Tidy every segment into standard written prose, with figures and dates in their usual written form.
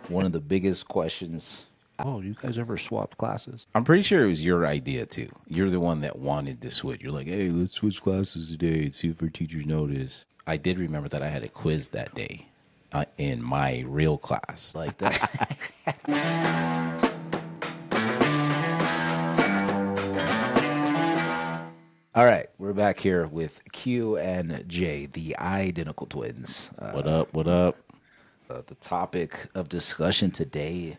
one of the biggest questions. Oh, you guys ever swapped classes? I'm pretty sure it was your idea too. You're the one that wanted to switch. You're like, hey, let's switch classes today and see if our teachers notice. I did remember that I had a quiz that day in my real class. Like that? All right, we're back here with Q and J, the identical twins. What up? What up? The topic of discussion today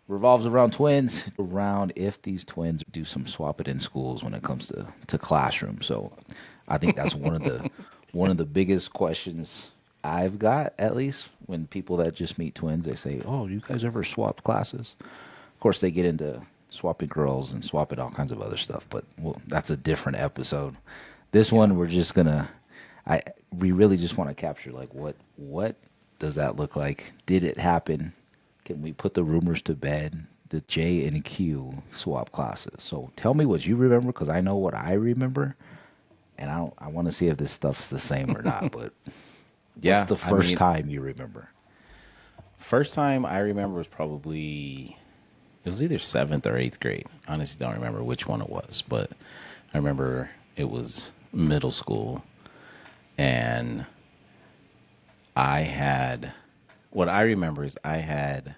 revolves around twins, around if these twins do some swap it in schools when it comes to classroom. So I think that's one of the biggest questions I've got, at least when people that just meet twins, they say, "Oh, you guys ever swapped classes?" Of course, they get into swapping girls and swapping all kinds of other stuff, but well, that's a different episode. This one, we're just gonna, we really just want to capture like what does that look like? Did it happen? Can we put the rumors to bed? Did J and Q swap classes? So tell me what you remember, because I know what I remember, and I want to see if this stuff's the same or not. But what's Yeah, the I first mean, time you remember? first time I remember was probably it was either seventh or eighth grade. Honestly, don't remember which one it was, but I remember it was middle school, and I had what I remember is I had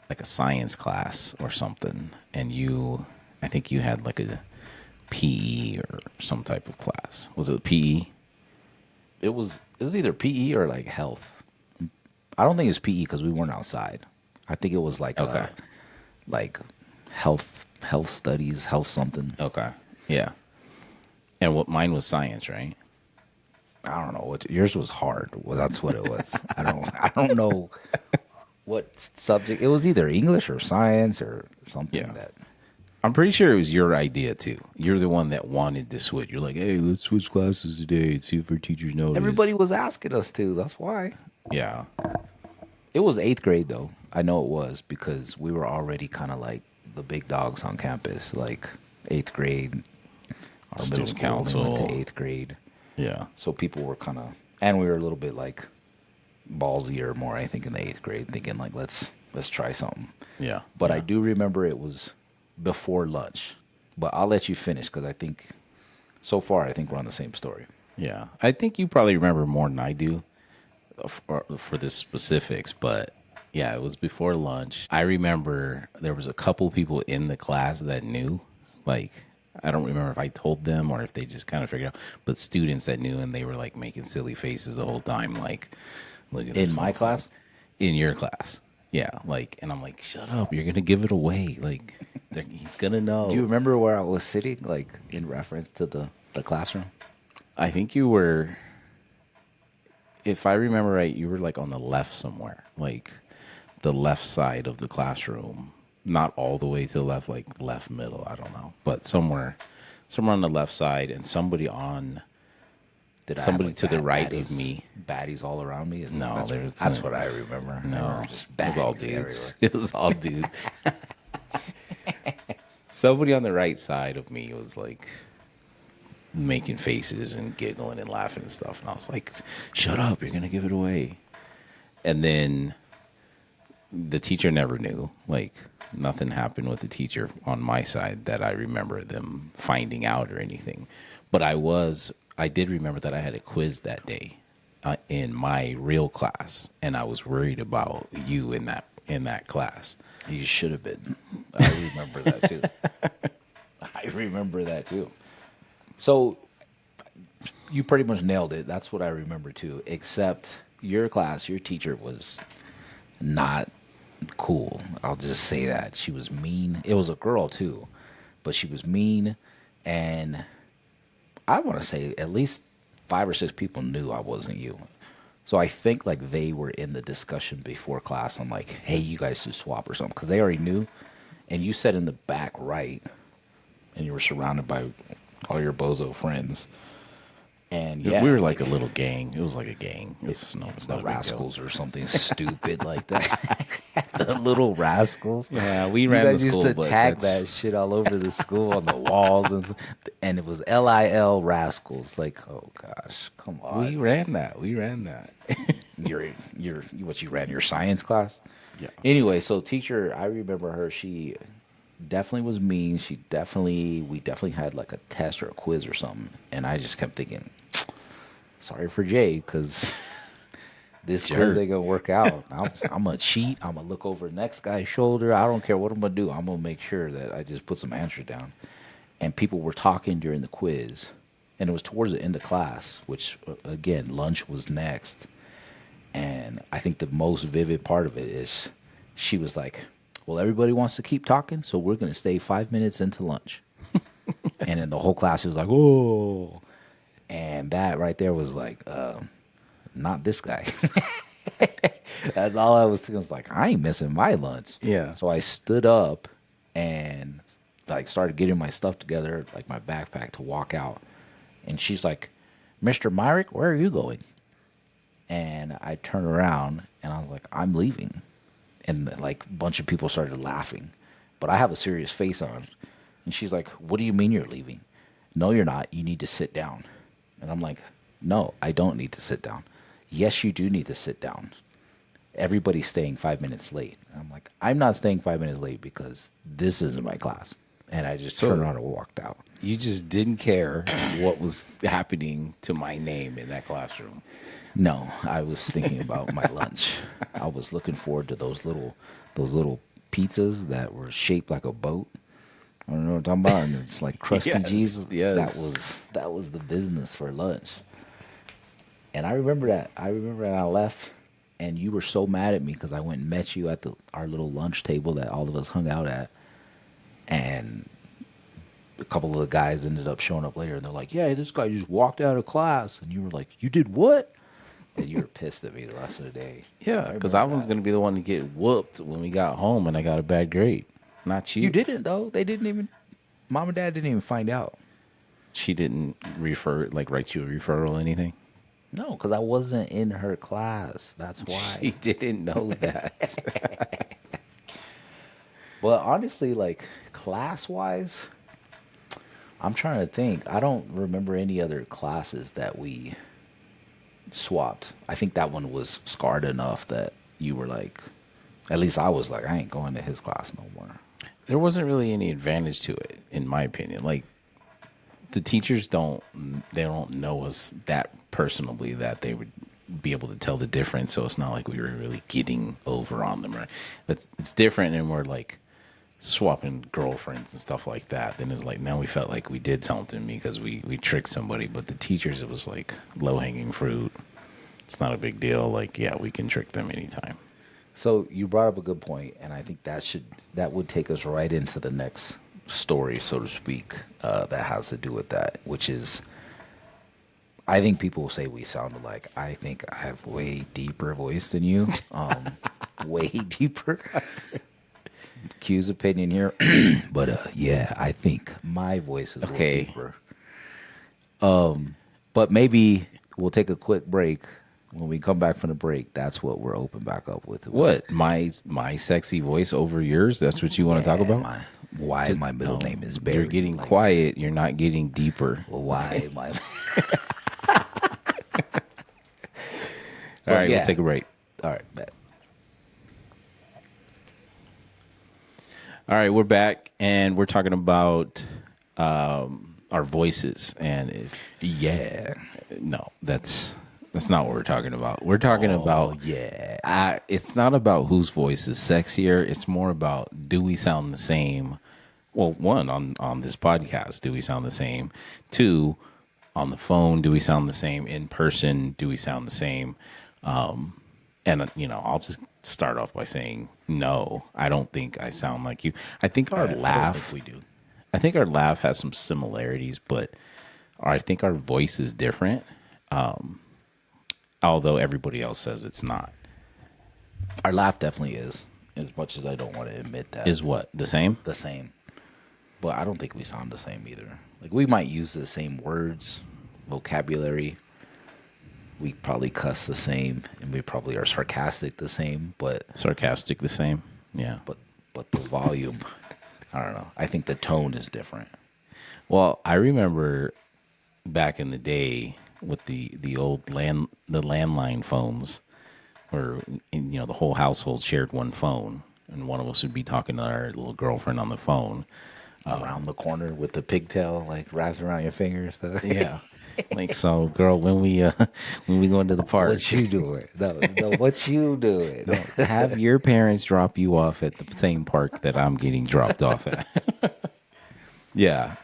like a science class or something, and I think you had like a PE or some type of class. Was it PE? It was either PE or like health. I don't think it's PE because we weren't outside. I think it was like Okay. like health studies, health something. Okay. Yeah. And what mine was science, right? I don't know what yours was hard. Well, that's what it was. I don't know what subject. It was either English or science or something Yeah. that I'm pretty sure it was your idea too. You're the one that wanted to switch. You're like, hey, let's switch classes today and see if our teachers everybody notice. was asking us to. That's why. Yeah. It was eighth grade though. I know it was because we were already kind of like the big dogs on campus. Like eighth grade, our middle Student school only went to council. eighth grade. Yeah. So people were kind of, and we were a little bit like ballsier more, I think, in the eighth grade, thinking like let's try something. Yeah. But I Yeah. do remember it was before lunch. But I'll let you finish because I think so far I think we're on the same story. Yeah. I think you probably remember more than I do for the specifics, but yeah, it was before lunch. I remember there was a couple people in the class that knew. Like, I don't remember if I told them or if they just kind of figured out, but students that knew and they were like making silly faces the whole time, like, look at this In my motherfucker. class, In your class. Yeah, like, and I'm like, shut up, you're gonna give it away. Like, he's gonna do you know. remember where I was sitting, like in reference to the classroom? I think you were, if I remember right, you were like on the left somewhere, like the left side of the classroom, not all the way to the left, like left middle. I don't know, but somewhere on the left side, and Did I have somebody like to the right of baddies, me. baddies all around me? No, there's That's what I remember. I no, remember just it was all baddies everywhere. dudes. It was all dudes. Somebody on the right side of me was like making faces and giggling and laughing and stuff, and I was like, "Shut up! You're gonna give it away." And then the teacher never knew. Like, nothing happened with the teacher on my side that I remember them finding out or anything. But I did remember that I had a quiz that day in my real class, and I was worried about you in that class. You should have been. I remember that too. I remember that too. So you pretty much nailed it. That's what I remember too. Except your class, your teacher was not cool. I'll just say that. She was mean. It was a girl too, but she was mean. And I want to say at least five or six people knew I wasn't you. So I think like they were in the discussion before class on like, hey, you guys should swap or something because they already knew. And you sat in the back right, and you were surrounded by all your bozo friends. And We yeah, were like like a little gang. It was like a gang. It's the not a big deal. rascals or something stupid like that. The little rascals. Yeah, we You ran the guys used school, to but tag that's that shit all over the school on the walls, and it was LIL rascals. Like, oh gosh, come we on. ran that. We ran that. what you ran your science class. Yeah. Anyway, so teacher, I remember her. She definitely was mean. We definitely had like a test or a quiz or something, and I just kept thinking, sorry for Jay, because this quiz Jerk. ain't gonna work out. I'm gonna cheat. I'm gonna look over the next guy's shoulder. I don't care what I'm gonna do. I'm gonna make sure that I just put some answers down. And people were talking during the quiz, and it was towards the end of class, which again, lunch was next. And I think the most vivid part of it is she was like, well, everybody wants to keep talking, so we're going to stay 5 minutes into lunch. And then the whole class was like, oh. And that right there was like, not this guy. That's all I was thinking. I was like, I ain't missing my lunch. Yeah. So I stood up and like started getting my stuff together, like my backpack to walk out. And she's like, Mr. Myrick, where are you going? And I turned around and I was like, I'm leaving. And like a bunch of people started laughing. But I have a serious face on. And she's like, what do you mean you're leaving? No, you're not. You need to sit down. And I'm like, no, I don't need to sit down. Yes, you do need to sit down. Everybody's staying 5 minutes late. And I'm like, I'm not staying 5 minutes late because this isn't my class. And I just turned around and walked out. You just didn't care what was happening to my name in that classroom. No, I was thinking about my lunch. I was looking forward to those little pizzas that were shaped like a boat. I don't know what I'm talking about. And it's like crusty Yes, cheese. yes. That was the business for lunch. And I remember that. I remember that I left, and you were so mad at me because I went and met you at our little lunch table that all of us hung out at, and a couple of the guys ended up showing up later, and they're like, "Yeah, this guy just walked out of class," and you were like, "You did what?" And you were pissed at me the rest of the day. Yeah, because I was going to be the one to get whooped when we got home and I got a bad grade. Not you. You didn't though. They didn't even. Mom and Dad didn't even find out. She didn't write you a referral or anything? No, because I wasn't in her class. That's why. She didn't know that. But honestly, like class wise, I'm trying to think. I don't remember any other classes that we swapped. I think that one was scarred enough that you were like, at least I was like, I ain't going to his class no more. There wasn't really any advantage to it, in my opinion. Like, the teachers don't know us that personally that they would be able to tell the difference. So it's not like we were really getting over on them. Or it's different, and we're like swapping girlfriends and stuff like that. Then it's like now we felt like we did something because we tricked somebody. But the teachers, it was like low hanging fruit. It's not a big deal. Like, yeah, we can trick them anytime. So you brought up a good point, and I think that would take us right into the next story, so to speak, that has to do with that, which is, I think people say we sound alike. I think I have way deeper voice than you, way deeper. Q's opinion here, but yeah, I think my voice is Okay. way deeper. But maybe we'll take a quick break. When we come back from the break, that's what we're open back up with. What, my sexy voice over yours? That's what you want to talk about? Why my middle No, name is Barry. You're getting like, quiet. You're not getting deeper. Well, why my? All right, yeah. we'll take a break. All right, bet. All right, we're back, and we're talking about our voices. And no, that's not what we're talking about. We're talking about it's not about whose voice is sexier. It's more about, do we sound the same? Well, one, on this podcast, do we sound the same? Two, on the phone, do we sound the same? In person, do we sound the same? And I'll just start off by saying, no, I don't think I sound like you. I think our laugh, we do. I think our laugh has some similarities, but I think our voice is different. Although everybody else says it's not. Our laugh definitely is, as much as I don't want to admit that. Is what, the same? The same. But I don't think we sound the same either. Like, we might use the same words, vocabulary. We probably cuss the same, and we probably are sarcastic the same, but Sarcastic the same? Yeah. but the volume, I don't know. I think the tone is different. Well, I remember back in the day with the old landline phones, or the whole household shared one phone, and one of us would be talking to our little girlfriend on the phone. Around the corner with the pigtail like wrapped around your fingers. So. Yeah. Like, so girl, when we when we go into the park, What you doing? No, no, what you doing? no, have your parents drop you off at the same park that I'm getting dropped off at. Yeah.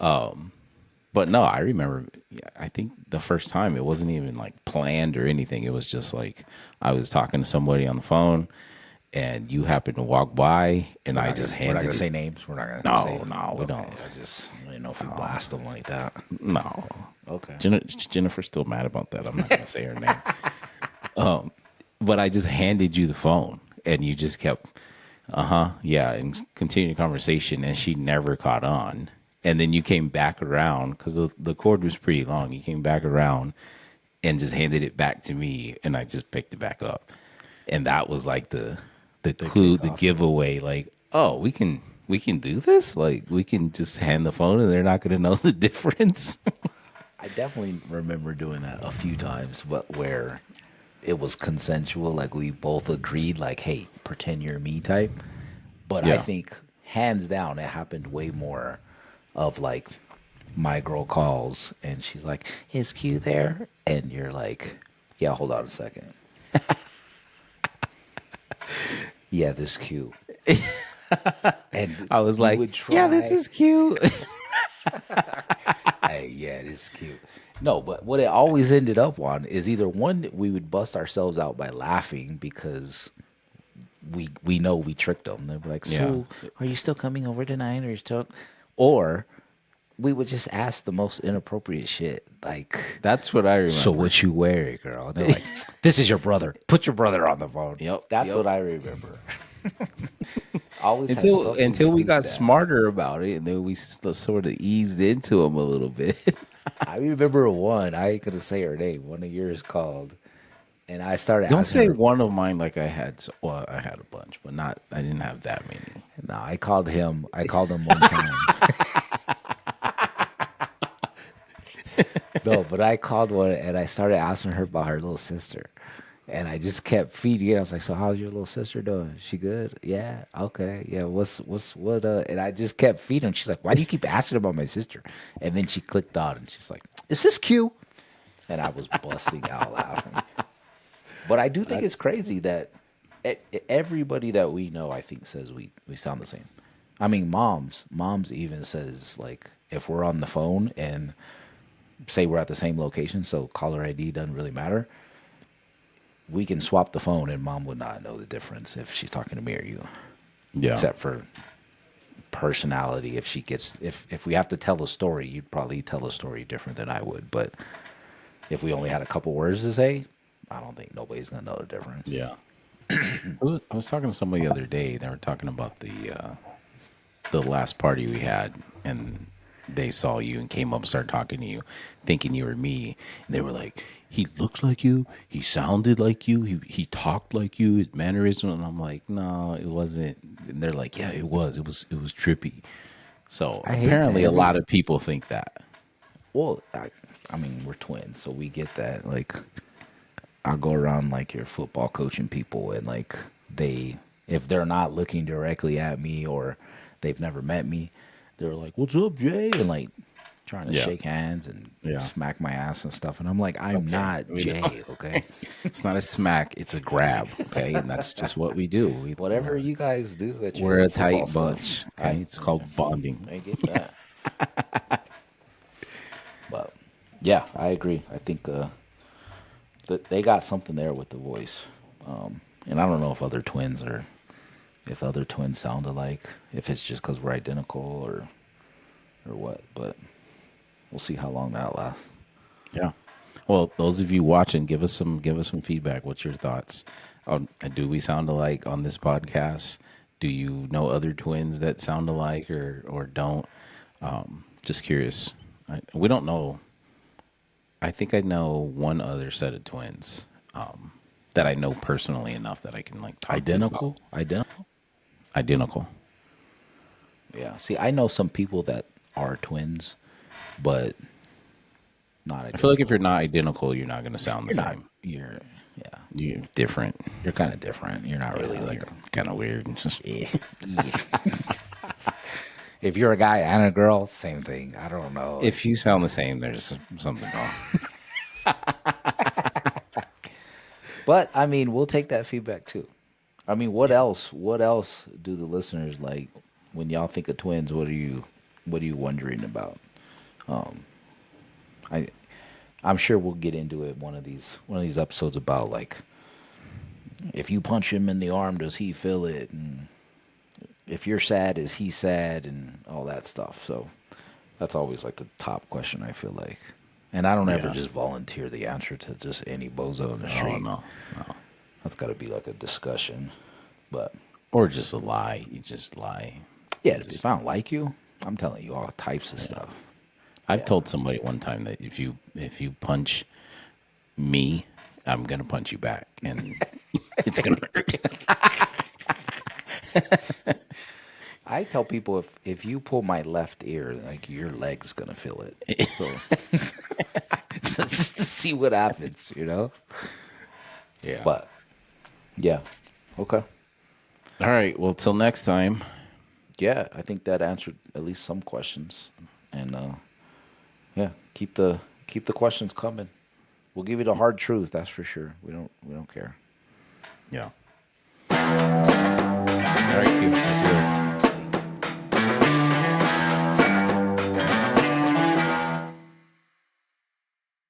But no, I remember, yeah, I think the first time it wasn't even like planned or anything. It was just like I was talking to somebody on the phone and you happened to walk by and I just We're not handed gonna it. say names. We're not gonna say. No, no, we Okay, don't. I didn't know if we blast them like that. No. Okay. Jennifer's still mad about that. I'm not going to say her name. But I just handed you the phone and you just kept, yeah, and continued the conversation and she never caught on. And then you came back around because the cord was pretty long. You came back around and just handed it back to me and I just picked it back up. And that was like the clue, the kickoff. giveaway, like, oh, we can do this? Like we can just hand the phone and they're not going to know the difference. I definitely remember doing that a few times, but where it was consensual, like we both agreed, like, hey, pretend you're me type. But I Yeah. think hands down, it happened way more of like my girl calls and she's like, "Is Q there?" And you're like, "Yeah, hold on a second. Yeah, this Q." And I was you like, would yeah, this try. is cute. Hey, yeah, this is cute. No, but what it always ended up on is either one, we would bust ourselves out by laughing because we know we tricked them. They'd be like, Yeah. "So, are you still coming over tonight, or you still?" Or we would just ask the most inappropriate shit, like, That's what I "So remember. what you wearing, girl?" And they're like, "This is your brother. Put your brother on the phone." Yep. That's Yep. what I remember. Always had Until something until we got stupid to ask. smarter about it, and then we sort of eased into them a little bit. I remember one. I ain't gonna say her name. One of yours called, and I started Don't asking say her. one of mine like I had. Well, I had a bunch, but not. I didn't have that many. No, I called him. I called him one time. No, but I called one and I started asking her about her little sister. And I just kept feeding it. I was like, "So how's your little sister doing? She good? Yeah, okay, yeah. What?" And I just kept feeding. She's like, "Why do you keep asking about my sister?" And then she clicked on, and she's like, "Is this cute?" And I was busting out laughing. But I do think it's crazy that everybody that we know, I think, says we sound the same. I mean, moms even says like if we're on the phone and say we're at the same location, so caller ID doesn't really matter. We can swap the phone, and mom would not know the difference if she's talking to me or you, Yeah. except for personality. If she gets, if we have to tell a story, you'd probably tell a story different than I would. But if we only had a couple words to say, I don't think nobody's gonna know the difference. Yeah. I was talking to somebody the other day. They were talking about the last party we had, and they saw you and came up, and started talking to you, thinking you were me. And they were like, "He looks like you. He sounded like you. He talked like you. His mannerism." And I'm like, "No, it wasn't." And they're like, "Yeah, it was. It was trippy." So I hate that. apparently, a lot of people think that. Well, I mean, we're twins, so we get that. Like, I'll go around like your football coaching people, and like if they're not looking directly at me or they've never met me, they're like, "What's up, Jay?" And like trying to Yeah. shake hands and Yeah. smack my ass and stuff. And I'm like, I'm Okay. not We know. Jay, okay? It's not a smack. It's a grab. Okay, and that's just what we do. Whatever you guys do at your We're a little football tight stuff, bunch. Okay, it's called bonding. I get that. But yeah, I agree. I think they got something there with the voice. And I don't know if other twins are if other twins sound alike, if it's just because we're identical or what. But we'll see how long that lasts. Yeah. Well, those of you watching, give us some feedback. What's your thoughts? Do we sound alike on this podcast? Do you know other twins that sound alike or don't? Just curious. We don't know. I think I know one other set of twins that I know personally enough that I can like talk to about. Identical, identical. Identical. Yeah. See, I know some people that are twins, but not I feel like if identical. you're not identical, you're not going to sound the You're not. same. You're Yeah. You're different. You're kind of different. You're not really Yeah, like, you're kind of weird. yeah. If you're a guy and a girl, same thing. I don't know. If you sound the same, there's something wrong. But I mean, we'll take that feedback too. I mean, what Yeah. else? What else do the listeners like when y'all think of twins? What are you wondering about? I I'm sure we'll get into it one of these episodes about like if you punch him in the arm, does he feel it? And if you're sad, is he sad? And all that stuff. So that's always like the top question, I feel like. And I don't ever Yeah. just volunteer the answer to just any bozo in the Oh street. no, no. That's got to be like a discussion. But Or just a lie. You just lie. yeah, You if just I don't like you, I'm telling you all types of yeah. stuff. I've Yeah. told somebody one time that if you punch me, I'm gonna punch you back, and it's gonna hurt. I tell people if you pull my left ear, like your leg's gonna feel it. So just to see what happens, you know. Yeah. But yeah, okay. All right. Well, till next time. Yeah, I think that answered at least some questions. And yeah, keep the questions coming. We'll give you the hard truth, that's for sure. We don't care. Yeah. All right, Q. Talk to you later.